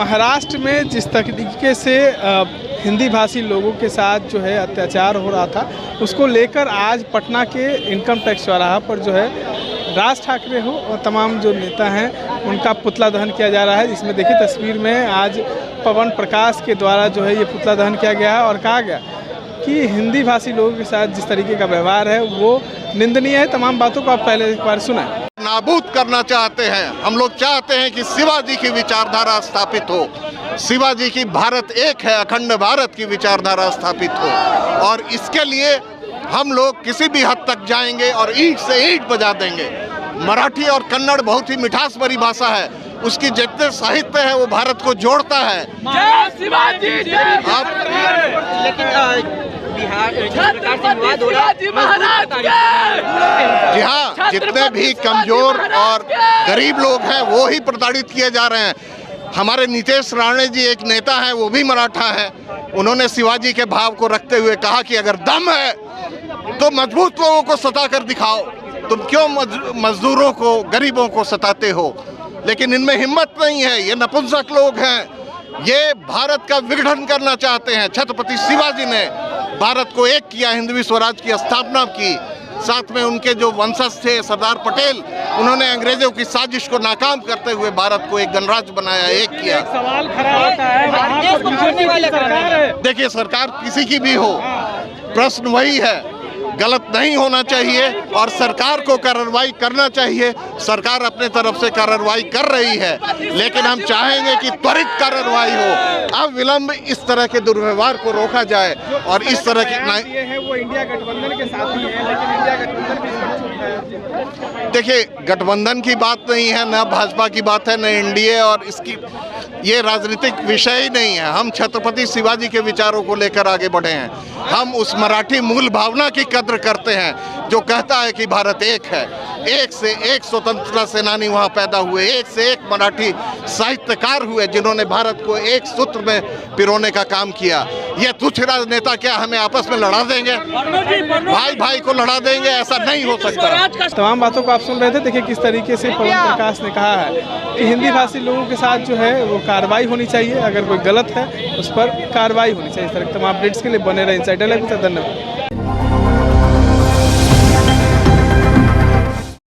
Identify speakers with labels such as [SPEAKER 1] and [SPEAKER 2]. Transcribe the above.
[SPEAKER 1] महाराष्ट्र में जिस तरीके से हिंदी भाषी लोगों के साथ जो है अत्याचार हो रहा था, उसको लेकर आज पटना के इनकम टैक्स चौराहा पर जो है राज ठाकरे हो और तमाम जो नेता हैं उनका पुतला दहन किया जा रहा है। जिसमें देखिए तस्वीर में आज पवन प्रकाश के द्वारा जो है ये पुतला दहन किया गया है और कहा गया कि हिंदी भाषी लोगों के साथ जिस तरीके का व्यवहार है वो निंदनीय है। तमाम बातों को आप पहले एक बार सुना है।
[SPEAKER 2] नाबूद करना चाहते हैं। हम लोग चाहते हैं कि शिवाजी की विचारधारा स्थापित हो, शिवाजी की भारत एक है, अखंड भारत की विचारधारा स्थापित हो, और इसके लिए हम लोग किसी भी हद तक जाएंगे और ईंट से ईंट बजा देंगे। मराठी और कन्नड़ बहुत ही मिठास भरी भाषा है, उसकी जितने साहित्य है वो भारत को जोड़ता है। जी हाँ, जितने भी कमजोर और गरीब लोग हैं वो ही प्रताड़ित किए जा रहे हैं। हमारे नीतीश राणे जी एक नेता हैं, वो भी मराठा है। उन्होंने शिवाजी के भाव को रखते हुए कहा कि अगर दम है तो मजबूत लोगों को सता कर दिखाओ, तुम क्यों मजदूरों को, गरीबों को सताते हो। लेकिन इनमें हिम्मत नहीं है, ये नपुंसक लोग हैं, ये भारत का विघटन करना चाहते हैं। छत्रपति शिवाजी ने भारत को एक किया, हिंदवी स्वराज की स्थापना की, साथ में उनके जो वंशज थे सरदार पटेल, उन्होंने अंग्रेजों की साजिश को नाकाम करते हुए भारत को एक गणराज्य बनाया, एक किया।
[SPEAKER 1] एक सवाल खड़ा होता है,
[SPEAKER 2] देखिए सरकार किसी की भी हो, प्रश्न वही है, गलत नहीं होना चाहिए और सरकार को कार्रवाई करना चाहिए। सरकार अपने तरफ से कार्रवाई कर रही है, लेकिन हम चाहेंगे कि त्वरित कार्रवाई हो, अब विलंब इस तरह के दुर्व्यवहार को रोका जाए। और इस तरह की
[SPEAKER 1] है वो इंडिया गठबंधन के साथ ही है, लेकिन इंडिया गठबंधन भी
[SPEAKER 2] देखिए गठबंधन की बात नहीं है, न भाजपा की बात है, न एनडीए, और इसकी ये राजनीतिक विषय ही नहीं है। हम छत्रपति शिवाजी के विचारों को लेकर आगे बढ़े हैं। हम उस मराठी मूल भावना की कद्र करते हैं जो कहता है कि भारत एक है। एक से एक स्वतंत्रता सेनानी वहाँ पैदा हुए, एक से एक मराठी साहित्यकार हुए जिन्होंने भारत को एक सूत्र में पिरोने का काम किया। ये तुच्छ राजनेता क्या हमें आपस में लड़ा देंगे, भाई भाई को लड़ा देंगे? ऐसा नहीं हो सकता।
[SPEAKER 1] तमाम बातों को आप सुन रहे थे। देखिए किस तरीके से पवन प्रकाश ने कहा है कि हिंदी भाषी लोगों के साथ जो है वो कार्रवाई होनी चाहिए, अगर कोई गलत है उस पर कार्रवाई होनी चाहिए। इस तरह तमाम अपडेट्स के लिए बने रहे इनसाइडर लाइव। धन्यवाद।